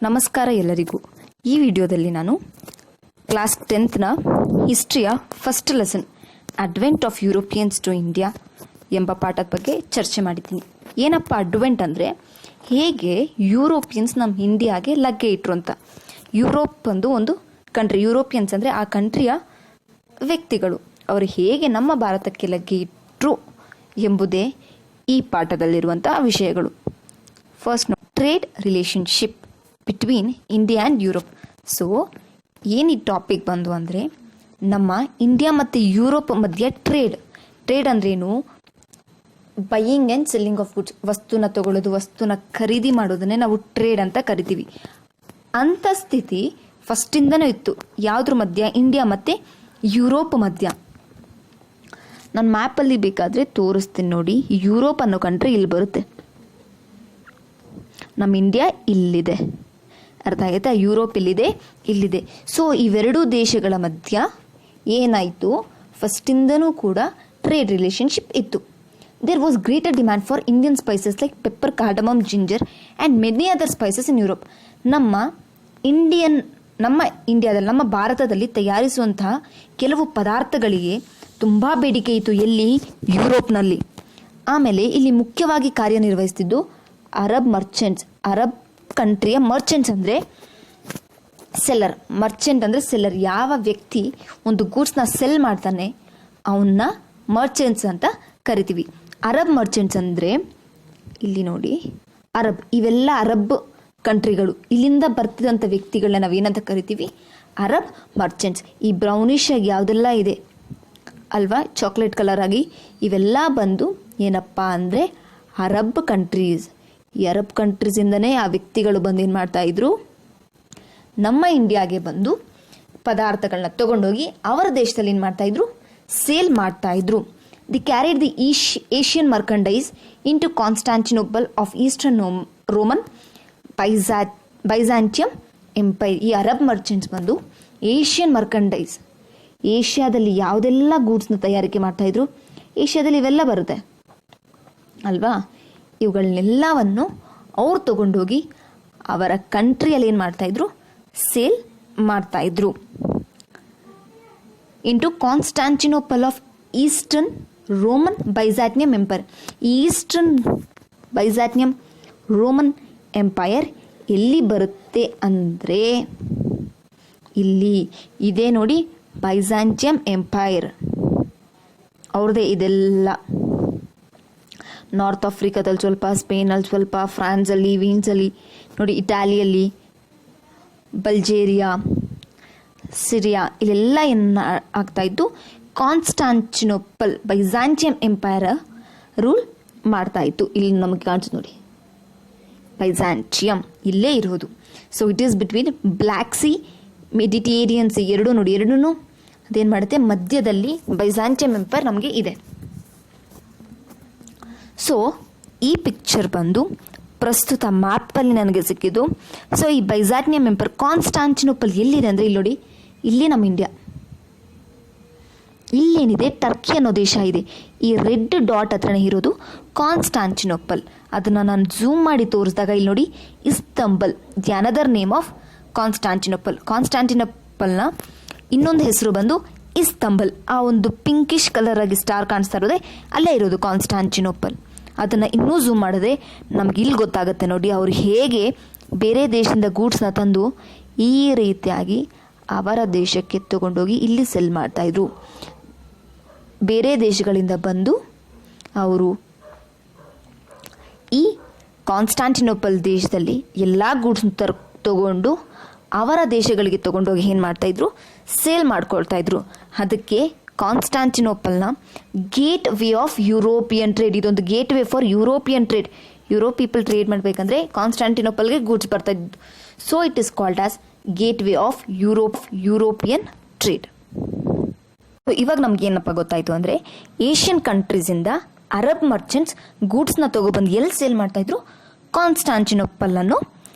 ನಮಸ್ಕಾರ ಎಲ್ಲರಿಗೂ. ಈ ವಿಡಿಯೋದಲ್ಲಿ ನಾನು ಕ್ಲಾಸ್ 10ನ ಹಿಸ್ಟ್ರಿಯ first lesson advent of Europeans to India ಎಂಬ ಪಾಠದ ಬಗ್ಗೆ ಚರ್ಚೆ ಮಾಡಿದ್ದೀನಿ. ಏನಪ್ಪ ಅಡ್ವೆಂಟ್ ಅಂದರೆ ಹೇಗೆ ಯುರೋಪಿಯನ್ಸ್ ನಮ್ಮ ಇಂಡಿಯಾಗೆ ಲಗ್ಗೆ ಇಟ್ರು ಅಂತ. ಯುರೋಪ್ ಒಂದು ಕಂಟ್ರಿ, ಯುರೋಪಿಯನ್ಸ್ ಅಂದರೆ ಆ ಕಂಟ್ರಿಯ ವ್ಯಕ್ತಿಗಳು, ಅವರು ಹೇಗೆ ನಮ್ಮ ಭಾರತಕ್ಕೆ ಲಗ್ಗೆ ಇಟ್ಟರು ಎಂಬುದೇ ಈ ಪಾಠದಲ್ಲಿರುವಂಥ ವಿಷಯಗಳು. First trade relationship between India and Europe. So ಏನು ಈ ಟಾಪಿಕ್ ಬಂದು ಅಂದರೆ ನಮ್ಮ ಇಂಡಿಯಾ ಮತ್ತು ಯುರೋಪ್ ಮಧ್ಯೆ ಟ್ರೇಡ್ ಅಂದ್ರೇನು? Buying and selling of goods, ವಸ್ತುನ ತಗೊಳ್ಳೋದು, ವಸ್ತುನ ಖರೀದಿ ಮಾಡೋದನ್ನೇ ನಾವು ಟ್ರೇಡ್ ಅಂತ ಕರಿತೀವಿ. ಅಂಥ ಸ್ಥಿತಿ ಫಸ್ಟಿಂದನೂ ಇತ್ತು. ಯಾವುದ್ರ ಮಧ್ಯ? ಇಂಡಿಯಾ ಮತ್ತು ಯುರೋಪ್ ಮಧ್ಯ. ನಾನು ಮ್ಯಾಪಲ್ಲಿ ಬೇಕಾದರೆ ತೋರಿಸ್ತೀನಿ ನೋಡಿ. ಯುರೋಪ್ ಅನ್ನೋ ಕಂಟ್ರಿ ಇಲ್ಲಿ ಬರುತ್ತೆ, ನಮ್ಮ ಇಂಡಿಯಾ ಇಲ್ಲಿದೆ. ಅರ್ಥ ಆಗುತ್ತೆ? ಯುರೋಪ್ ಇಲ್ಲಿದೆ. ಸೊ ಇವೆರಡೂ ದೇಶಗಳ ಮಧ್ಯ ಏನಾಯಿತು, ಫಸ್ಟಿಂದನೂ ಕೂಡ ಟ್ರೇಡ್ ರಿಲೇಷನ್ಶಿಪ್ ಇತ್ತು. There was greater demand for Indian spices like pepper, cardamom, ginger and many other spices in Europe. ನಮ್ಮ ಇಂಡಿಯಾದಲ್ಲಿ, ನಮ್ಮ ಭಾರತದಲ್ಲಿ ತಯಾರಿಸುವಂತಹ ಕೆಲವು ಪದಾರ್ಥಗಳಿಗೆ ತುಂಬ ಬೇಡಿಕೆ ಇತ್ತು. ಎಲ್ಲಿ? ಯುರೋಪ್ನಲ್ಲಿ. ಆಮೇಲೆ ಇಲ್ಲಿ ಮುಖ್ಯವಾಗಿ ಕಾರ್ಯನಿರ್ವಹಿಸ್ತಿದ್ದು ಅರಬ್ ಮರ್ಚೆಂಟ್ಸ್. ಅರಬ್ ಕಂಟ್ರಿಯ ಮರ್ಚೆಂಟ್ಸ್ ಅಂದರೆ ಸೆಲ್ಲರ್. ಮರ್ಚೆಂಟ್ ಅಂದರೆ ಸೆಲ್ಲರ್. ಯಾವ ವ್ಯಕ್ತಿ ಒಂದು ಗೂಡ್ಸ್ನ ಸೆಲ್ ಮಾಡ್ತಾನೆ ಅವನ್ನ ಮರ್ಚೆಂಟ್ಸ್ ಅಂತ ಕರಿತೀವಿ. ಅರಬ್ ಮರ್ಚೆಂಟ್ಸ್ ಅಂದರೆ ಇಲ್ಲಿ ನೋಡಿ, ಇವೆಲ್ಲ ಅರಬ್ ಕಂಟ್ರಿಗಳು, ಇಲ್ಲಿಂದ ಬರ್ತಿದಂಥ ವ್ಯಕ್ತಿಗಳನ್ನ ನಾವೇನಂತ ಕರಿತೀವಿ? Arab merchants. ಈ ಬ್ರೌನಿಶ್ ಆಗಿ ಯಾವುದೆಲ್ಲ ಇದೆ ಅಲ್ವಾ, ಚಾಕ್ಲೇಟ್ ಕಲರ್ ಆಗಿ, ಇವೆಲ್ಲ ಬಂದು ಏನಪ್ಪ ಅಂದರೆ ಅರಬ್ ಕಂಟ್ರೀಸ್. ಈ ಅರಬ್ ಕಂಟ್ರೀಸಿಂದನೇ ಆ ವ್ಯಕ್ತಿಗಳು ಬಂದು ಏನು ಮಾಡ್ತಾಯಿದ್ರು, ನಮ್ಮ ಇಂಡಿಯಾಗೆ ಬಂದು ಪದಾರ್ಥಗಳನ್ನ ತೊಗೊಂಡೋಗಿ ಅವರ ದೇಶದಲ್ಲಿ ಏನು ಮಾಡ್ತಾಯಿದ್ರು, ಸೇಲ್ ಮಾಡ್ತಾಯಿದ್ರು. They carried the Asian merchandise into Constantinople of Eastern Roman Byzantium Empire. ಈ ಅರಬ್ ಮರ್ಚೆಂಟ್ಸ್ ಬಂದು ಏಷ್ಯನ್ ಮರ್ಕಂಡೈಸ್, ಏಷ್ಯಾದಲ್ಲಿ ಯಾವುದೆಲ್ಲ ಗೂಡ್ಸ್ನ ತಯಾರಿಕೆ ಮಾಡ್ತಾಯಿದ್ರು, ಏಷ್ಯಾದಲ್ಲಿ ಇವೆಲ್ಲ ಬರುತ್ತೆ ಅಲ್ವಾ, ಇವುಗಳನ್ನೆಲ್ಲವನ್ನು ಅವ್ರು ತಗೊಂಡೋಗಿ ಅವರ ಕಂಟ್ರಿಯಲ್ಲಿ ಏನು ಮಾಡ್ತಾಯಿದ್ರು, ಸೇಲ್ ಮಾಡ್ತಾಯಿದ್ರು. Into Constantinople of Eastern Roman Byzantium Empire. Eastern Byzantium Roman Empire ಎಲ್ಲಿ ಬರುತ್ತೆ ಅಂದರೆ ಇಲ್ಲಿ ಇದೆ ನೋಡಿ, ಬೈಜಾಂಟಿಯಂ ಎಂಪೈರ್ ಅವ್ರದ್ದೇ ಇದೆಲ್ಲ. ನಾರ್ತ್ ಆಫ್ರಿಕಾದಲ್ಲಿ ಸ್ವಲ್ಪ, ಸ್ಪೇನಲ್ಲಿ ಸ್ವಲ್ಪ, ಫ್ರಾನ್ಸಲ್ಲಿ, ವೀನ್ಸಲ್ಲಿ ನೋಡಿ, ಇಟಾಲಿಯಲ್ಲಿ, ಬಲ್ಜೇರಿಯಾ, ಸಿರಿಯಾ, ಇಲ್ಲೆಲ್ಲ ಏನು ಆಗ್ತಾಯಿತ್ತು, ಕಾನ್ಸ್ಟಾಂಟಿನೋಪಲ್ ಬೈಜಾಂಟಿಯಂ ಎಂಪೈರ್ ರೂಲ್ ಮಾಡ್ತಾಯಿತ್ತು. ಇಲ್ಲಿ ನಮಗೆ ಕಾಣಿಸ್ತು ನೋಡಿ, ಬೈಜಾಂಟಿಯಂ ಇಲ್ಲೇ ಇರೋದು. So it is between black C, Mediterranean C, ಎರಡೂ ನೋಡಿ, ಎರಡೂ ಅದೇನು ಮಾಡುತ್ತೆ, ಮಧ್ಯದಲ್ಲಿ ಬೈಜಾಂಟಿಯಂ ಎಂಪೈರ್ ನಮಗೆ ಇದೆ. ಸೊ ಈ ಪಿಕ್ಚರ್ ಬಂದು ಪ್ರಸ್ತುತ ಮ್ಯಾಪಲ್ಲಿ ನನಗೆ ಸಿಕ್ಕಿದ್ದು. ಸೊ ಈ ಬೈಜಾಂಟಿಯಂ ಎಂಪೈರ್, ಕಾನ್ಸ್ಟಾಂಟಿನೋಪಲ್ ಎಲ್ಲಿದೆ ಅಂದರೆ ಇಲ್ಲಿ ನೋಡಿ, ಇಲ್ಲಿ ನಮ್ಮ ಇಂಡಿಯಾ. ಇಲ್ಲೇನಿದೆ, ಟರ್ಕಿ ಅನ್ನೋ ದೇಶ ಇದೆ. ಈ ರೆಡ್ ಡಾಟ್ ಹತ್ರನೇ ಇರೋದು ಕಾನ್ಸ್ಟಾಂಟಿನೋಪಲ್. ಅದನ್ನು ನಾನು ಝೂಮ್ ಮಾಡಿ ತೋರಿಸಿದಾಗ ಇಲ್ಲಿ ನೋಡಿ, Istanbul, the another name of Constantinople. ಕಾನ್ಸ್ಟಾಂಟಿನೋಪಲ್ನ ಇನ್ನೊಂದು ಹೆಸರು ಬಂದು ಇಸ್ತಂಬಲ್. ಆ ಒಂದು ಪಿಂಕಿಶ್ ಕಲರ್ ಆಗಿ ಸ್ಟಾರ್ ಕಾಣಿಸ್ತಾ ಇರೋದೆ ಅಲ್ಲೇ ಇರೋದು ಕಾನ್ಸ್ಟಾಂಟಿನೋಪಲ್. ಅದನ್ನು ಇನ್ನೂ ಝೂಮ್ ಮಾಡಿದ್ರೆ ನಮ್ಗೆ ಇಲ್ಲಿ ಗೊತ್ತಾಗುತ್ತೆ ನೋಡಿ, ಅವರು ಹೇಗೆ ಬೇರೆ ದೇಶದಿಂದ ಗೂಡ್ಸ್ನ ತಂದು ಈ ರೀತಿಯಾಗಿ ಅವರ ದೇಶಕ್ಕೆ ತಗೊಂಡೋಗಿ ಇಲ್ಲಿ ಸೆಲ್ ಮಾಡ್ತಾಯಿದ್ರು. ಬೇರೆ ದೇಶಗಳಿಂದ ಬಂದು ಅವರು ಈ ಕಾನ್ಸ್ಟಾಂಟಿನೋಪಲ್ ದೇಶದಲ್ಲಿ ಎಲ್ಲ ಗೂಡ್ಸ್ನ ತಗೊಂಡು ಅವರ ದೇಶಗಳಿಗೆ ತಗೊಂಡೋಗಿ ಏನು ಮಾಡ್ತಾಯಿದ್ರು, ಸೇಲ್ ಮಾಡ್ಕೊಳ್ತಾಯಿದ್ರು. ಅದಕ್ಕೆ ಕಾನ್ಸ್ಟಾಂಟಿನೋಪಲ್ನ gateway of European trade, ಇದೊಂದು gateway for European trade. Europe people trade ಮಾಡಬೇಕಂದ್ರೆ ಕಾನ್ಸ್ಟಾಂಟಿನೋಪಲ್ಗೆ ಗೂಡ್ಸ್ ಬರ್ತಾ ಇದ್ದು. So it is called as gateway of European trade. ಇವಾಗ ನಮ್ಗೆ ಏನಪ್ಪ ಗೊತ್ತಾಯಿತು ಅಂದರೆ, ಏಷ್ಯನ್ ಕಂಟ್ರೀಸಿಂದ ಅರಬ್ ಮರ್ಚೆಂಟ್ಸ್ ಗೂಡ್ಸ್ನ ತಗೊಬಂದು ಎಲ್ಲಿ ಸೇಲ್ ಮಾಡ್ತಾಯಿದ್ರು, ಕಾನ್ಸ್ಟಾಂಟಿನೋಪಲ್ ಅನ್ನೋ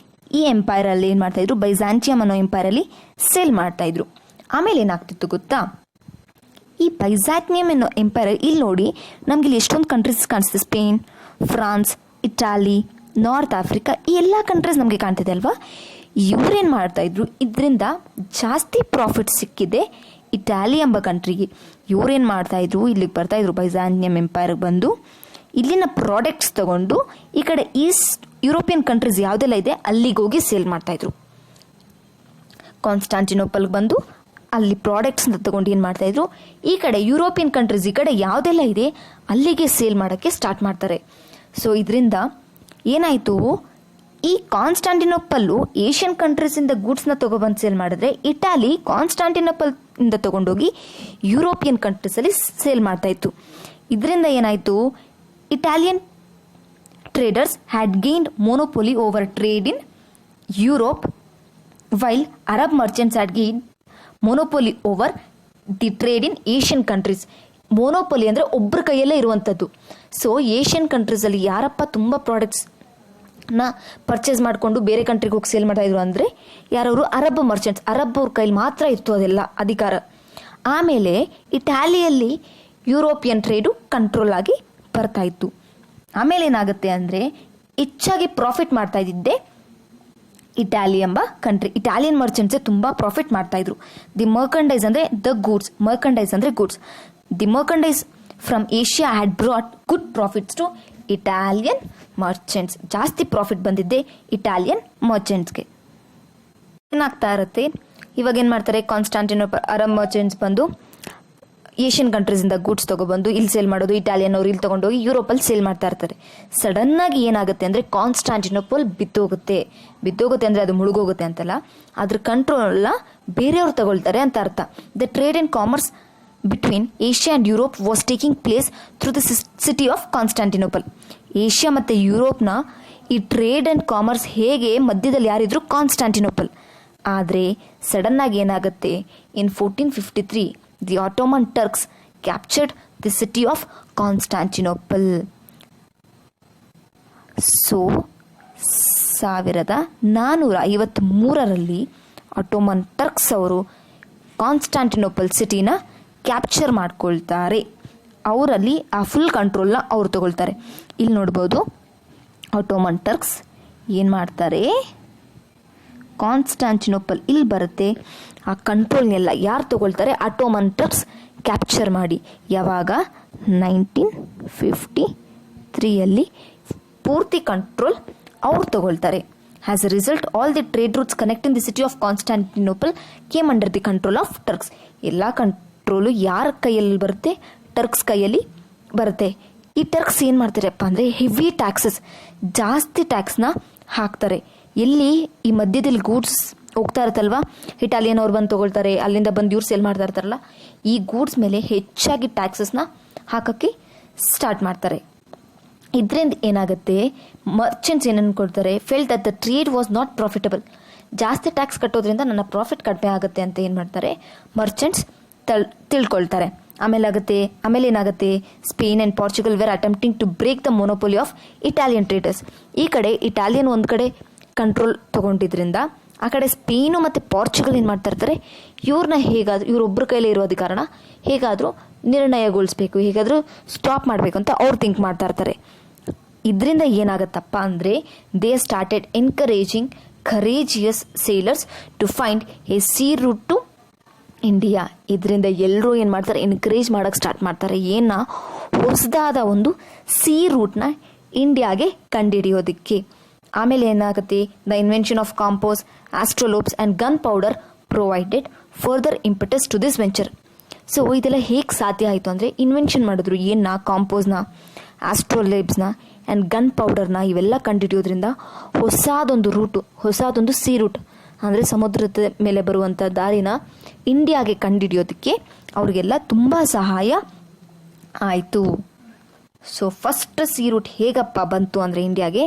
ಈ ಎಂಪೈರಲ್ಲಿ ಏನು ಮಾಡ್ತಾಯಿದ್ರು, ಬೈಜಾಂಟಿಯಂ ಅನ್ನೋ ಎಂಪೈರಲ್ಲಿ ಸೇಲ್ ಮಾಡ್ತಾಯಿದ್ರು. ಆಮೇಲೆ ಏನಾಗ್ತಿತ್ತು ಗೊತ್ತಾ, ಈ ಬೈಜಾಂಟಿಯಂ ಅನ್ನೋ ಎಂಪೈರ್ ಇಲ್ಲಿ ನೋಡಿ, ನಮ್ಗೆ ಇಲ್ಲಿ ಎಷ್ಟೊಂದು ಕಂಟ್ರೀಸ್ ಕಾಣಿಸ್ತದೆ. Spain, France, Italy, north Africa, ಈ ಎಲ್ಲ ಕಂಟ್ರೀಸ್ ನಮಗೆ ಕಾಣ್ತಿದೆ ಅಲ್ವಾ. ಇವರೇನು ಮಾಡ್ತಾಯಿದ್ರು, ಇದರಿಂದ ಜಾಸ್ತಿ ಪ್ರಾಫಿಟ್ ಸಿಕ್ಕಿದೆ ಇಟಾಲಿ ಎಂಬ ಕಂಟ್ರಿಗೆ. ಇವರೇನು ಮಾಡ್ತಾಯಿದ್ರು, ಇಲ್ಲಿಗೆ ಬರ್ತಾಯಿದ್ರು ಬೈಜಾಂಟಿಯಂ ಎಂಪೈರ್ಗೆ ಬಂದು ಇಲ್ಲಿನ ಪ್ರಾಡಕ್ಟ್ಸ್ ತಗೊಂಡು ಈ ಕಡೆ ಈಸ್ಟ್ ಯುರೋಪಿಯನ್ ಕಂಟ್ರೀಸ್ ಯಾವುದೆಲ್ಲ ಇದೆ ಅಲ್ಲಿಗೆ ಹೋಗಿ ಸೇಲ್ ಮಾಡ್ತಾಯಿದ್ರು. ಕಾನ್ಸ್ಟಾಂಟಿನೋಪಲ್ಗೆ ಬಂದು ಅಲ್ಲಿ ಪ್ರಾಡಕ್ಟ್ಸ್ನ ತಗೊಂಡು ಏನು ಮಾಡ್ತಾಯಿದ್ರು, ಈ ಕಡೆ ಯುರೋಪಿಯನ್ ಕಂಟ್ರೀಸ್ ಈ ಕಡೆ ಯಾವುದೆಲ್ಲ ಇದೆ ಅಲ್ಲಿಗೆ ಸೇಲ್ ಮಾಡೋಕ್ಕೆ ಸ್ಟಾರ್ಟ್ ಮಾಡ್ತಾರೆ. ಸೊ ಇದರಿಂದ ಏನಾಯಿತು, ಈ ಕಾನ್ಸ್ಟಾಂಟಿನೋಪಲ್ಲು ಏಷ್ಯನ್ ಕಂಟ್ರೀಸಿಂದ ಗೂಡ್ಸ್ನ ತೊಗೊಬಂದು ಸೇಲ್ ಮಾಡಿದ್ರೆ ಇಟಾಲಿ ಕಾನ್ಸ್ಟಾಂಟಿನೋಪಲ್ನಿಂದ ತೊಗೊಂಡೋಗಿ ಯುರೋಪಿಯನ್ ಕಂಟ್ರೀಸಲ್ಲಿ ಸೇಲ್ ಮಾಡ್ತಾಯಿತ್ತು. ಇದರಿಂದ ಏನಾಯಿತು, Italian traders had gained monopoly over trade in Europe, while Arab merchants had gained monopoly over the trade in Asian countries. ಮೋನೋಪೊಲಿ ಅಂದರೆ ಒಬ್ಬರ ಕೈಯಲ್ಲೇ ಇರುವಂಥದ್ದು. ಸೊ ಏಷ್ಯನ್ ಕಂಟ್ರೀಸಲ್ಲಿ ಯಾರಪ್ಪ ತುಂಬ ಪ್ರಾಡಕ್ಟ್ಸ್ನ ಪರ್ಚೇಸ್ ಮಾಡಿಕೊಂಡು ಬೇರೆ ಕಂಟ್ರಿಗೆ ಹೋಗಿ ಸೇಲ್ ಮಾಡ್ತಾಯಿದ್ರು ಅಂದರೆ ಯಾರವರು ಅರಬ್ ಮರ್ಚೆಂಟ್ಸ್, ಅರಬ್ ಅವ್ರ ಕೈಲಿ ಮಾತ್ರ ಇತ್ತು ಅದೆಲ್ಲ ಅಧಿಕಾರ. ಆಮೇಲೆ ಇಟಾಲಿಯಲ್ಲಿ ಯುರೋಪಿಯನ್ ಟ್ರೇಡು ಕಂಟ್ರೋಲ್ ಆಗಿ ಬರ್ತಾಯಿತ್ತು. ಆಮೇಲೆ ಏನಾಗುತ್ತೆ ಅಂದರೆ ಹೆಚ್ಚಾಗಿ ಪ್ರಾಫಿಟ್ ಮಾಡ್ತಾ ಇದ್ದಿದ್ದೆ ಇಟಾಲಿ ಎಂಬ ಕಂಟ್ರಿ. ಇಟಾಲಿಯನ್ ಮರ್ಚೆಂಟ್ಸೇ ತುಂಬ ಪ್ರಾಫಿಟ್ ಮಾಡ್ತಾಯಿದ್ರು. ದಿ ಮರ್ಕಂಡೈಸ್ ಅಂದರೆ ದ ಗೂಡ್ಸ್, ಮರ್ಕಂಡೈಸ್ ಅಂದರೆ goods. The merchandise from Asia had brought good profits to Italian merchants. ಜಾಸ್ತಿ ಪ್ರಾಫಿಟ್ ಬಂದಿದ್ದೆ ಇಟಾಲಿಯನ್ ಮರ್ಚೆಂಟ್ಸ್ಗೆ. ಏನಾಗ್ತಾ ಇರುತ್ತೆ, ಇವಾಗ ಏನು ಮಾಡ್ತಾರೆ, ಕಾನ್ಸ್ಟಾಂಟಿನೋಪಲ್ ಅರಬ್ ಮರ್ಚೆಂಟ್ಸ್ ಬಂದು ಏಷ್ಯನ್ ಕಂಟ್ರೀಸಿಂದ ಗೂಡ್ಸ್ ತೊಗೊಬಂದು ಇಲ್ಲಿ ಸೇಲ್ ಮಾಡೋದು, ಇಟಾಲಿಯನ್ ಅವ್ರು ಇಲ್ಲಿ ತೊಗೊಂಡೋಗಿ ಯುರೋಪಲ್ಲಿ ಸೇಲ್ ಮಾಡ್ತಾ ಇರ್ತಾರೆ. ಸಡನ್ನಾಗಿ ಏನಾಗುತ್ತೆ ಅಂದರೆ ಕಾನ್ಸ್ಟಾಂಟಿನೋಪಲ್ ಬಿದ್ದೋಗುತ್ತೆ ಅಂದರೆ ಅದು ಮುಳುಗೋಗುತ್ತೆ ಅಂತಲ್ಲ, ಅದ್ರ ಕಂಟ್ರೋಲ್ನ ಬೇರೆಯವ್ರು ತಗೊಳ್ತಾರೆ ಅಂತ ಅರ್ಥ. The trade and commerce between Asia and Europe was taking place through the city of Constantinople. Asia ಮತ್ತು ಯುರೋಪ್ನ ಈ ಟ್ರೇಡ್ ಆ್ಯಂಡ್ ಕಾಮರ್ಸ್ ಹೇಗೆ ಮಧ್ಯದಲ್ಲಿ ಯಾರಿದ್ರು, ಕಾನ್ಸ್ಟಾಂಟಿನೋಪಲ್. ಆದರೆ ಸಡನ್ನಾಗಿ ಏನಾಗುತ್ತೆ, ಇನ್ 1453 the Ottoman Turks captured the city of Constantinople. So 1453ರಲ್ಲಿ ಆಟೋಮನ್ ಟರ್ಕ್ಸ್ ಅವರು Constantinople ಸಿಟಿನ ಕ್ಯಾಪ್ಚರ್ ಮಾಡ್ಕೊಳ್ತಾರೆ. ಅವರಲ್ಲಿ ಆ ಫುಲ್ ಕಂಟ್ರೋಲ್ನ ಅವ್ರು ತಗೊಳ್ತಾರೆ. ಇಲ್ಲಿ ನೋಡ್ಬೋದು, ಆಟೋಮನ್ ಟರ್ಕ್ಸ್ ಏನು ಮಾಡ್ತಾರೆ, ಕಾನ್ಸ್ಟಾಂಟಿನೋಪಲ್ ಇಲ್ಲಿ ಬರುತ್ತೆ, ಆ ಕಂಟ್ರೋಲ್ನೆಲ್ಲ ಯಾರು ತಗೊಳ್ತಾರೆ, ಆಟೋಮನ್ ಟರ್ಕ್ಸ್ ಕ್ಯಾಪ್ಚರ್ ಮಾಡಿ. ಯಾವಾಗ 1953ಯಲ್ಲಿ ಪೂರ್ತಿ ಕಂಟ್ರೋಲ್ ಅವ್ರು ತಗೊಳ್ತಾರೆ. As a result all the trade roots connecting the city of Constantinople came under the control of Turks. ಎಲ್ಲ ಕಂಟ್ರೋಲು ಯಾರ ಕೈಯಲ್ಲಿ ಬರುತ್ತೆ, ಟರ್ಕ್ಸ್ ಕೈಯಲ್ಲಿ ಬರುತ್ತೆ. ಈ ಟರ್ಕ್ಸ್ ಏನು ಮಾಡ್ತಾರಪ್ಪ ಅಂದರೆ ಹೆವಿ ಟ್ಯಾಕ್ಸಸ್, ಜಾಸ್ತಿ ಟ್ಯಾಕ್ಸ್ನ ಹಾಕ್ತಾರೆ. ಎಲ್ಲಿ ಈ ಮಧ್ಯದಲ್ಲಿ ಗೂಡ್ಸ್ ಹೋಗ್ತಾ ಇರುತ್ತಲ್ವ, ಇಟಾಲಿಯನ್ ಅವ್ರು ಬಂದು ತೊಗೊಳ್ತಾರೆ, ಅಲ್ಲಿಂದ ಬಂದು ಇವ್ರು ಸೇಲ್ ಮಾಡ್ತಾ ಇರ್ತಾರಲ್ಲ, ಈ ಗೂಡ್ಸ್ ಮೇಲೆ ಹೆಚ್ಚಾಗಿ ಟ್ಯಾಕ್ಸಸ್ನ ಹಾಕೋಕ್ಕೆ ಸ್ಟಾರ್ಟ್ ಮಾಡ್ತಾರೆ. ಇದರಿಂದ ಏನಾಗುತ್ತೆ, ಮರ್ಚೆಂಟ್ಸ್ ಏನು ಅನ್ಕೊಳ್ತಾರೆ, felt that the trade was not profitable. ಜಾಸ್ತಿ ಟ್ಯಾಕ್ಸ್ ಕಟ್ಟೋದ್ರಿಂದ ನನ್ನ ಪ್ರಾಫಿಟ್ ಕಡಿಮೆ ಆಗುತ್ತೆ ಅಂತ ಏನು ಮಾಡ್ತಾರೆ, ಮರ್ಚೆಂಟ್ಸ್ ತಿಳ್ಕೊಳ್ತಾರೆ. ಆಮೇಲೆ ಏನಾಗುತ್ತೆ, Spain and Portugal were attempting to break the monopoly of Italian traders. ಈ ಕಡೆ ಇಟಾಲಿಯನ್ ಒಂದು ಕಡೆ ಕಂಟ್ರೋಲ್ ತೊಗೊಂಡಿದ್ರಿಂದ ಆ ಕಡೆ ಸ್ಪೇನು ಮತ್ತು ಪೋರ್ಚುಗಲ್ ಏನು ಮಾಡ್ತಾ ಇರ್ತಾರೆ, ಇವ್ರನ್ನ ಹೇಗಾದರೂ ಇವರೊಬ್ಬರ ಕೈಲೇ ಇರೋದ ಕಾರಣ ಹೇಗಾದರೂ ನಿರ್ಣಯಗೊಳಿಸ್ಬೇಕು, ಹೇಗಾದರೂ ಸ್ಟಾಪ್ ಮಾಡಬೇಕು ಅಂತ ಅವ್ರು ಥಿಂಕ್ ಮಾಡ್ತಾ ಇರ್ತಾರೆ. ಇದರಿಂದ ಏನಾಗುತ್ತಪ್ಪ ಅಂದರೆ they started encouraging courageous sailors to find a sea route to India. ಇದರಿಂದ ಎಲ್ಲರೂ ಏನು ಮಾಡ್ತಾರೆ, ಎನ್ಕರೇಜ್ ಮಾಡೋಕ್ಕೆ ಸ್ಟಾರ್ಟ್ ಮಾಡ್ತಾರೆ, ಹೊಸದಾದ ಒಂದು ಸೀ ರೂಟ್ನ ಇಂಡಿಯಾಗೆ ಕಂಡುಹಿಡಿಯೋದಕ್ಕೆ. ಆಮೇಲೆ ಏನಾಗುತ್ತೆ, the invention of compass, astrolabes and gunpowder provided further impetus to this venture. So ಇದೆಲ್ಲ ಹೇಗೆ ಸಾಧ್ಯ ಆಯಿತು ಅಂದರೆ, ಇನ್ವೆನ್ಷನ್ ಮಾಡಿದ್ರು, ಕಾಂಪೋಸ್ನ, ಆಸ್ಟ್ರೋಲೇಬ್ಸ್ನ ಆ್ಯಂಡ್ ಗನ್ ಪೌಡರ್ನ, ಇವೆಲ್ಲ ಕಂಡುಹಿಡಿಯೋದ್ರಿಂದ ಹೊಸದೊಂದು ಸೀ ರೂಟ್ ಅಂದರೆ ಸಮುದ್ರದ ಮೇಲೆ ಬರುವಂಥ ದಾರಿನ ಇಂಡಿಯಾಗೆ ಕಂಡುಹಿಡಿಯೋದಕ್ಕೆ ಅವ್ರಿಗೆಲ್ಲ ತುಂಬ ಸಹಾಯ ಆಯಿತು. ಸೊ ಫಸ್ಟ್ ಸೀ ರೂಟ್ ಹೇಗಪ್ಪ ಬಂತು ಅಂದರೆ ಇಂಡಿಯಾಗೆ,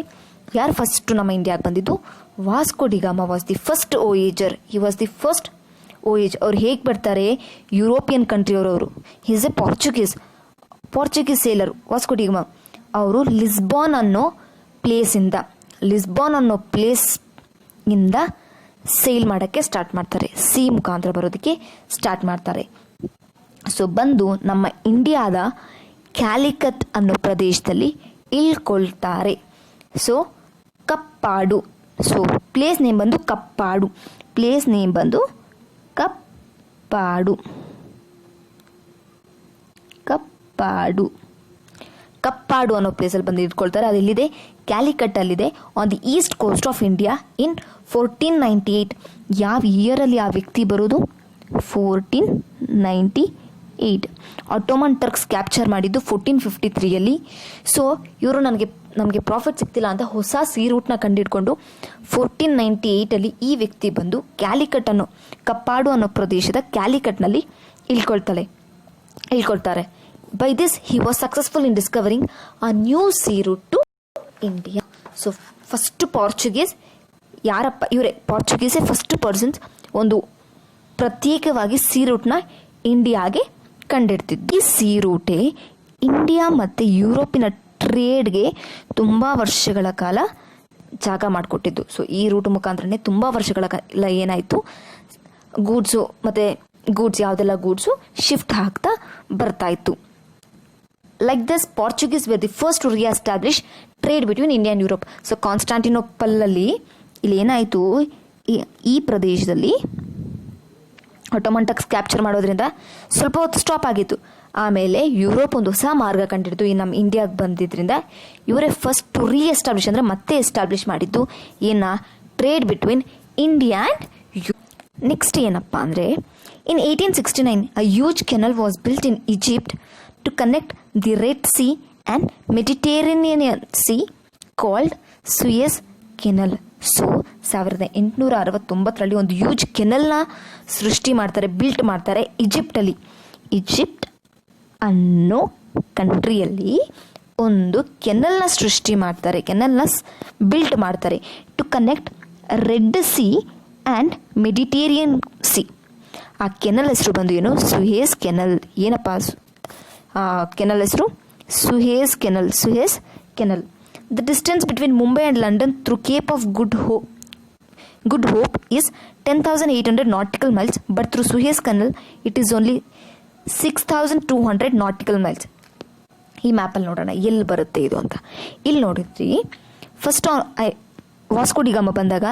ಯಾರು ಫಸ್ಟು ನಮ್ಮ ಇಂಡಿಯಾಗೆ ಬಂದಿದ್ದು, Vasco da Gama was the first voyager. He was the first voyage. ಅವ್ರು ಹೇಗೆ ಬರ್ತಾರೆ, ಯುರೋಪಿಯನ್ ಕಂಟ್ರಿಯವರು. Is a Portuguese sailor Vasco da Gama. ಅವರು ಲಿಸ್ಬಾನ್ ಅನ್ನೋ ಪ್ಲೇಸಿಂದ ಸೇಲ್ ಮಾಡೋಕ್ಕೆ ಸ್ಟಾರ್ಟ್ ಮಾಡ್ತಾರೆ, ಸಿ ಮುಖಾಂತರ ಬರೋದಕ್ಕೆ ಸ್ಟಾರ್ಟ್ ಮಾಡ್ತಾರೆ. ಸೊ ಬಂದು ನಮ್ಮ ಇಂಡಿಯಾದ ಕ್ಯಾಲಿಕಟ್ ಅನ್ನೋ ಪ್ರದೇಶದಲ್ಲಿ ಇಳ್ಕೊಳ್ತಾರೆ. ಸೊ ಕಪ್ಪಾಡು ಸೊ ಪ್ಲೇಸ್ ನೇಮ್ ಬಂದು ಕಪ್ಪಾಡು. ಪ್ಲೇಸ್ ನೇಮ್ ಬಂದು ಕಪ್ಪಾಡು. ಕಪ್ಪಾಡು ಕಪ್ಪಾಡು ಅನ್ನೋ ಪ್ಲೇಸಲ್ಲಿ ಬಂದು ಇಟ್ಕೊಳ್ತಾರೆ. ಅದು ಎಲ್ಲಿದೆ? ಕ್ಯಾಲಿಕಟ್ಟಲ್ಲಿದೆ, on the east coast of India in 1498. ಯಾವ ಇಯರಲ್ಲಿ ಆ ವ್ಯಕ್ತಿ ಬರೋದು? 1498. ಆಟೋಮನ್ ಟರ್ಕ್ಸ್ ಕ್ಯಾಪ್ಚರ್ ಮಾಡಿದ್ದು 1453ಯಲ್ಲಿ. ಸೊ ಇವರು ನಮಗೆ ಪ್ರಾಫಿಟ್ ಸಿಗ್ತಿಲ್ಲ ಅಂತ ಹೊಸ ಸಿ ರೂಟ್ನ ಕಂಡುಹಿಡ್ಕೊಂಡು 1498ಅಲ್ಲಿ ಈ ವ್ಯಕ್ತಿ ಬಂದು ಕ್ಯಾಲಿಕಟ್ ಅನ್ನೋ ಕಪ್ಪಾಡು ಅನ್ನೋ ಪ್ರದೇಶದ ಕ್ಯಾಲಿಕಟ್ನಲ್ಲಿ ಇಳ್ಕೊಳ್ತಾರೆ. By this he was successful in discovering a new sea route to India. So first Portuguese ಯಾರಪ್ಪ? ಇವರೇ ಪಾರ್ಚುಗೀಸೇ ಫಸ್ಟ್ ಪರ್ಸನ್ಸ್ ಒಂದು ಪ್ರತ್ಯೇಕವಾಗಿ ಸಿ ರೂಟ್ನ ಇಂಡಿಯಾಗೆ ಕಂಡಿಡ್ತಿದ್ದು. ಈ ಸಿ ರೂಟೇ ಇಂಡಿಯಾ ಮತ್ತು ಯುರೋಪಿನ ಟ್ರೇಡ್ಗೆ ತುಂಬ ವರ್ಷಗಳ ಕಾಲ ಜಾಗ ಮಾಡಿಕೊಟ್ಟಿದ್ದು. ಸೊ ಈ ರೂಟ್ ಮುಖಾಂತರನೇ ತುಂಬ ವರ್ಷಗಳ ಕಾಲ ಏನಾಯಿತು, ಗೂಡ್ಸು ಮತ್ತು ಯಾವುದೆಲ್ಲ ಗೂಡ್ಸು ಶಿಫ್ಟ್ ಆಗ್ತಾ ಬರ್ತಾಯಿತ್ತು. Like this Portuguese were the first to reestablish trade between India and Europe. So ಕಾನ್ಸ್ಟಾಂಟಿನೋಪಲ್ನಲ್ಲಿ ಇಲ್ಲಿ ಏನಾಯಿತು, ಈ ಪ್ರದೇಶದಲ್ಲಿ ಆಟೋಮನ್ ಟರ್ಕ್ಸ್ ಕ್ಯಾಪ್ಚರ್ ಮಾಡೋದ್ರಿಂದ ಸ್ವಲ್ಪ ಹೊತ್ತು ಸ್ಟಾಪ್ ಆಗಿತ್ತು. ಆಮೇಲೆ ಯುರೋಪ್ ಒಂದು ಹೊಸ ಮಾರ್ಗ ಕಂಡಿಡಿದು ಈ ನಮ್ಮ ಇಂಡಿಯಾಗೆ ಬಂದಿದ್ದರಿಂದ ಇವರೇ ಫಸ್ಟ್ ಟು ರೀಎಸ್ಟಾಬ್ಲಿಷ್ ಅಂದರೆ ಮತ್ತೆ ಎಸ್ಟಾಬ್ಲಿಷ್ ಮಾಡಿದ್ದು trade between India and next ಏನಪ್ಪ ಅಂದರೆ ಇನ್ 1869 a huge canal was built in Egypt to connect the Red Sea and Mediterranean Sea called Suez Canal. So 1869ರಲ್ಲಿ ಒಂದು ಹ್ಯೂಜ್ ಕೆನಲ್ನ ಬಿಲ್ಟ್ ಮಾಡ್ತಾರೆ ಈಜಿಪ್ಟಲ್ಲಿ. ಈಜಿಪ್ಟ್ ಅನ್ನೋ ಕಂಟ್ರಿಯಲ್ಲಿ ಒಂದು ಕೆನಲ್ನ ಬಿಲ್ಟ್ ಮಾಡ್ತಾರೆ to connect Red Sea and Mediterranean Sea. ಆ ಕೆನಲ್ ಹೆಸರು ಬಂದು ಏನು? Suez canal. ಏನಪ್ಪ ಆ ಕೆನಲ್ ಹೆಸರು? Suez canal. The distance between Mumbai and London through Cape of Good Hope is 10,800 nautical miles, but through Suez Canal it is only 6,200 nautical miles. ಈ ಮ್ಯಾಪಲ್ಲಿ ನೋಡೋಣ ಎಲ್ಲಿ ಬರುತ್ತೆ ಇದು ಅಂತ. ಇಲ್ಲಿ ನೋಡಿದ್ರಿ, ಫಸ್ಟ್ ವಾಸ್ಕೋ ಡಿ ಗಾಮ ಬಂದಾಗ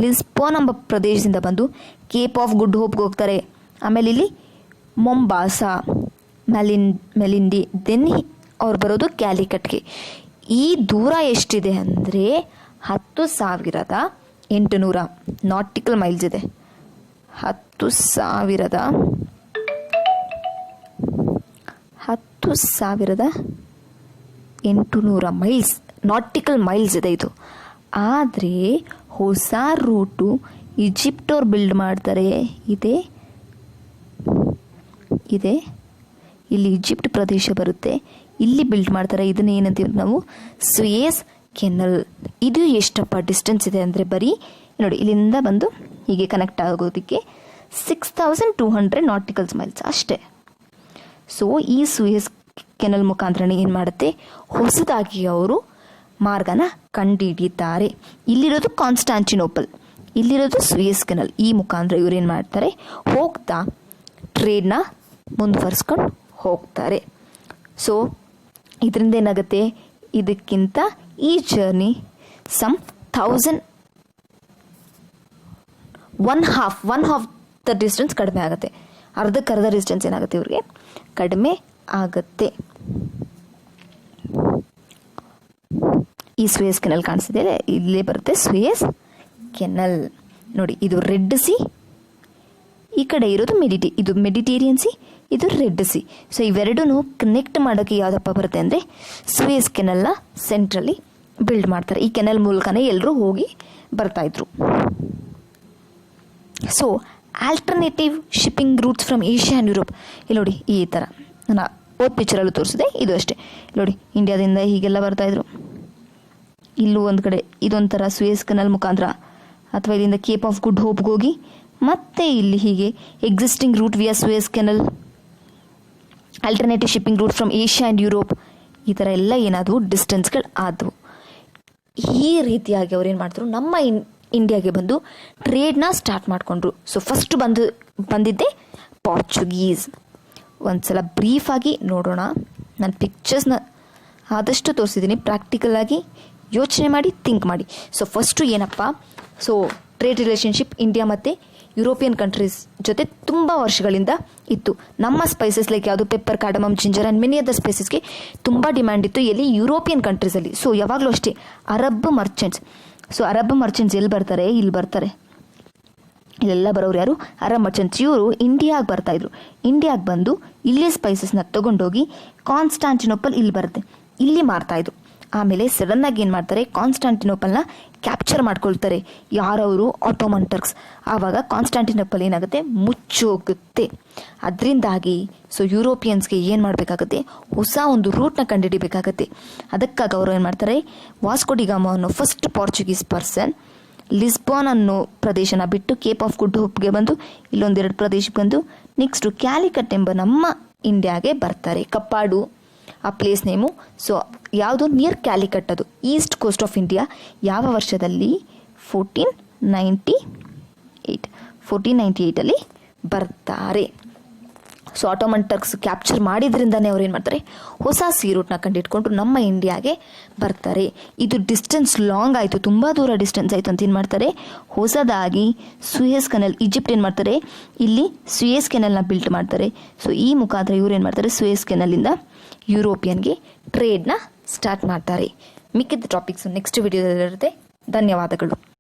ಲಿಸ್ಬೋನ್ ಎಂಬ ಪ್ರದೇಶದಿಂದ ಬಂದು ಕೇಪ್ ಆಫ್ ಗುಡ್ ಹೋಪ್ಗೆ ಹೋಗ್ತಾರೆ. ಆಮೇಲೆ ಇಲ್ಲಿ ಮೊಂಬಾಸಾ, ಮೆಲಿಂಡಿ, ದೆನ್ ಅವ್ರು ಬರೋದು ಕ್ಯಾಲಿಕಟ್ಗೆ. ಈ ದೂರ ಎಷ್ಟಿದೆ ಅಂದರೆ 10,800 ನಾಟಿಕಲ್ ಮೈಲ್ಸ್ ಇದೆ. 10,800 ಮೈಲ್ಸ್ ನಾಟಿಕಲ್ ಮೈಲ್ಸ್ ಇದೆ ಇದು. ಆದರೆ ಹೊಸ ರೂಟು ಈಜಿಪ್ಟ್ ಅವ್ರು ಬಿಲ್ಡ್ ಮಾಡ್ತಾರೆ. ಇದೆ ಇಲ್ಲಿ ಈಜಿಪ್ಟ್ ಪ್ರದೇಶ ಬರುತ್ತೆ, ಇಲ್ಲಿ ಬಿಲ್ಡ್ ಮಾಡ್ತಾರೆ. ಇದನ್ನ ಏನಂತೀವಿ ನಾವು? ಸುಯೇಸ್ ಕೆನಲ್. ಇದು ಎಷ್ಟಪ್ಪ ಡಿಸ್ಟೆನ್ಸ್ ಇದೆ ಅಂದರೆ ಬರೀ ನೋಡಿ, ಇಲ್ಲಿಂದ ಬಂದು ಹೀಗೆ ಕನೆಕ್ಟ್ ಆಗೋದಕ್ಕೆ 6,200 ನಾಟಿಕಲ್ಸ್ ಮೈಲ್ಸ್ ಅಷ್ಟೇ. ಸೊ ಈ ಸುಯೇಸ್ ಕೆನಲ್ ಮುಖಾಂತರನೇ ಏನು ಮಾಡುತ್ತೆ, ಹೊಸದಾಗಿ ಅವರು ಮಾರ್ಗನ ಕಂಡುಹಿಡಿತಾರೆ. ಇಲ್ಲಿರೋದು ಕಾನ್ಸ್ಟಾಂಟಿನೋಪಲ್, ಇಲ್ಲಿರೋದು ಸುಯೇಸ್ ಕೆನಲ್. ಈ ಮುಖಾಂತರ ಇವ್ರು ಏನು ಮಾಡ್ತಾರೆ, ಹೋಗ್ತಾ ಟ್ರೇಡ್ನ ಮುಂದುವರಿಸ್ಕೊಂಡು ಹೋಗ್ತಾರೆ. ಸೊ ಇದರಿಂದ ಏನಾಗುತ್ತೆ, ಇದಕ್ಕಿಂತ ಈ journey some 1 half the distance ಕಡಿಮೆ ಆಗುತ್ತೆ. ಅರ್ಧಕ್ಕರ್ಧ ಡಿಸ್ಟೆನ್ಸ್ ಏನಾಗುತ್ತೆ ಇವ್ರಿಗೆ ಕಡಿಮೆ ಆಗುತ್ತೆ. ಈ ಸುಯೇಸ್ ಕೆನಲ್ ಕಾಣಿಸ್ತಿದೆ, ಇಲ್ಲೇ ಬರುತ್ತೆ ಸುಯೇಸ್ ಕೆನಲ್. ನೋಡಿ, ಇದು ರೆಡ್ ಸಿ, ಈ ಕಡೆ ಇರೋದು ಇದು ಮೆಡಿಟೇರಿಯನ್ ಸಿ, ಇದು ರೆಡ್ ಸಿ. ಸೊ ಇವೆರಡೂ ಕನೆಕ್ಟ್ ಮಾಡೋಕ್ಕೆ ಯಾವುದಪ್ಪ ಬರುತ್ತೆ ಅಂದರೆ ಸುಯೇಸ್ ಕೆನಲ್ನ ಸೆಂಟ್ರಲ್ಲಿ ಬಿಲ್ಡ್ ಮಾಡ್ತಾರೆ. ಈ ಕೆನಲ್ ಮೂಲಕನೇ ಎಲ್ಲರೂ ಹೋಗಿ ಬರ್ತಾಯಿದ್ರು. So alternative shipping routes from Asia and Europe. ಇಲ್ಲಿ ನೋಡಿ, ಈ ಥರ ನಾನು ಓದ್ ಪಿಕ್ಚರಲ್ಲೂ ತೋರಿಸಿದೆ, ಇದು ಅಷ್ಟೇ. ನೋಡಿ, ಇಂಡಿಯಾದಿಂದ ಹೀಗೆಲ್ಲ ಬರ್ತಾಯಿದ್ರು. ಇಲ್ಲೂ ಒಂದು ಕಡೆ ಇದೊಂಥರ ಸುಯೇಸ್ ಕೆನಲ್ ಮುಖಾಂತರ, ಅಥವಾ ಇಲ್ಲಿಂದ ಕೇಪ್ ಆಫ್ ಗುಡ್ ಹೋಪ್ಗೆ ಹೋಗಿ ಮತ್ತೆ ಇಲ್ಲಿ ಹೀಗೆ existing route via Suez canal, alternative shipping route from Asia and Europe, ಈ ಥರ ಎಲ್ಲ ಏನಾದವು ಡಿಸ್ಟೆನ್ಸ್ಗಳು ಆದವು. ಈ ರೀತಿಯಾಗಿ ಅವ್ರು ಏನು ಮಾಡ್ತಾರೆ, ನಮ್ಮ ಇಂಡಿಯಾಗೆ ಬಂದು ಟ್ರೇಡ್ನ ಸ್ಟಾರ್ಟ್ ಮಾಡಿಕೊಂಡ್ರು. ಸೊ ಫಸ್ಟ್ ಬಂದಿದ್ದೆ ಪಾರ್ಚುಗೀಸ್. ಒಂದ್ಸಲ ಬ್ರೀಫಾಗಿ ನೋಡೋಣ. ನಾನು ಪಿಕ್ಚರ್ಸ್ನ ಆದಷ್ಟು ತೋರಿಸಿದ್ದೀನಿ, ಪ್ರಾಕ್ಟಿಕಲಾಗಿ ಯೋಚನೆ ಮಾಡಿ, ಥಿಂಕ್ ಮಾಡಿ. ಸೊ ಫಸ್ಟು ಏನಪ್ಪ, ಸೊ ಟ್ರೇಡ್ ರಿಲೇಷನ್ಶಿಪ್ ಇಂಡಿಯಾ ಮತ್ತು ಯುರೋಪಿಯನ್ ಕಂಟ್ರೀಸ್ ಜೊತೆ ತುಂಬ ವರ್ಷಗಳಿಂದ ಇತ್ತು. ನಮ್ಮ ಸ್ಪೈಸಸ್ ಲೈಕ್ ಯಾವುದು pepper, cardamom, ginger and many other ಸ್ಪೈಸಸ್ಗೆ ತುಂಬ ಡಿಮ್ಯಾಂಡ್ ಇತ್ತು. ಎಲ್ಲಿ? ಯುರೋಪಿಯನ್ ಕಂಟ್ರೀಸಲ್ಲಿ. ಸೊ ಯಾವಾಗಲೂ ಅಷ್ಟೇ Arab merchants. So Arab merchants ಎಲ್ಲಿ ಬರ್ತಾರೆ? ಇಲ್ಲಿ ಬರ್ತಾರೆ. ಇಲ್ಲೆಲ್ಲ ಬರೋರು ಯಾರು? Arab merchants. ಇವರು ಇಂಡಿಯಾಗೆ ಬರ್ತಾಯಿದ್ರು. ಇಂಡಿಯಾಗೆ ಬಂದು ಇಲ್ಲಿ ಸ್ಪೈಸಸ್ನ ತೊಗೊಂಡೋಗಿ ಕಾನ್ಸ್ಟಾಂಟಿನೋಪಲ್ ಇಲ್ಲಿ ಬರುತ್ತೆ, ಇಲ್ಲಿ ಮಾರ್ತಾಯಿದ್ರು. ಆಮೇಲೆ ಸಡನ್ನಾಗಿ ಏನು ಮಾಡ್ತಾರೆ? ಕಾನ್ಸ್ಟಾಂಟಿನೋಪಲ್ನ ಕ್ಯಾಪ್ಚರ್ ಮಾಡ್ಕೊಳ್ತಾರೆ. ಯಾರವರು? Ottoman Turks. ಆವಾಗ ಕಾನ್ಸ್ಟಾಂಟಿನೋಪಲ್ ಏನಾಗುತ್ತೆ? ಮುಚ್ಚೋಗುತ್ತೆ. ಅದರಿಂದಾಗಿ ಸೊ ಯುರೋಪಿಯನ್ಸ್ಗೆ ಏನು ಮಾಡಬೇಕಾಗತ್ತೆ? ಹೊಸ ಒಂದು ರೂಟ್ನ ಕಂಡುಹಿಡಿಬೇಕಾಗತ್ತೆ. ಅದಕ್ಕಾಗಿ ಅವರು ಏನು ಮಾಡ್ತಾರೆ? ವಾಸ್ಕೋ ಡಿ ಗಾಮಾ ಅನ್ನೋ ಫಸ್ಟ್ ಪೋರ್ಚುಗೀಸ್ ಪರ್ಸನ್ ಲಿಸ್ಬಾನ್ ಅನ್ನೋ ಪ್ರದೇಶನ ಬಿಟ್ಟು ಕೇಪ್ ಆಫ್ ಗುಡ್ ಹೋಪ್ಗೆ ಬಂದು ಇಲ್ಲೊಂದೆರಡು ಪ್ರದೇಶಕ್ಕೆ ಬಂದು ನೆಕ್ಸ್ಟು ಕ್ಯಾಲಿಕಟ್ ಎಂಬ ನಮ್ಮ ಇಂಡಿಯಾಗೆ ಬರ್ತಾರೆ. ಕಪ್ಪಾಡು ಆ ಪ್ಲೇಸ್ ನೇಮು. ಸೊ ಯಾವುದು? ನಿಯರ್ ಕ್ಯಾಲಿಕಟ್, ಅದು ಈಸ್ಟ್ ಕೋಸ್ಟ್ ಆಫ್ ಇಂಡಿಯಾ. ಯಾವ ವರ್ಷದಲ್ಲಿ? 1498 ಬರ್ತಾರೆ. ಸೊ ಆಟೋಮನ್ ಟರ್ಕ್ಸ್ ಕ್ಯಾಪ್ಚರ್ ಮಾಡಿದ್ರಿಂದನೇ ಅವ್ರು ಏನು ಮಾಡ್ತಾರೆ? ಹೊಸ ಸೀ ರೂಟ್ನ ಕಂಡಿಡ್ಕೊಂಡು ನಮ್ಮ ಇಂಡಿಯಾಗೆ ಬರ್ತಾರೆ. ಇದು ಡಿಸ್ಟೆನ್ಸ್ ಲಾಂಗ್ ಆಯಿತು, ತುಂಬ ದೂರ ಡಿಸ್ಟೆನ್ಸ್ ಆಯಿತು ಅಂತ ಏನು ಮಾಡ್ತಾರೆ? ಹೊಸದಾಗಿ ಸುಯೇಸ್ ಕೆನಲ್, ಈಜಿಪ್ಟ್ ಏನು ಮಾಡ್ತಾರೆ? ಇಲ್ಲಿ ಸುಯೇಸ್ ಕೆನಲ್ನ ಬಿಲ್ಟ್ ಮಾಡ್ತಾರೆ. ಸೊ ಈ ಮುಖಾಂತರ ಇವ್ರು ಏನು ಮಾಡ್ತಾರೆ? ಸುಯೇಸ್ ಕೆನಲಿಂದ ಯುರೋಪಿಯನ್ಗೆ ಟ್ರೇಡ್ನ ಸ್ಟಾರ್ಟ್ ಮಾಡ್ತಾರೆ. ಮಿಕ್ಕಿದ ಟಾಪಿಕ್ಸು ನೆಕ್ಸ್ಟ್ ವಿಡಿಯೋದಲ್ಲಿರುತ್ತೆ. ಧನ್ಯವಾದಗಳು.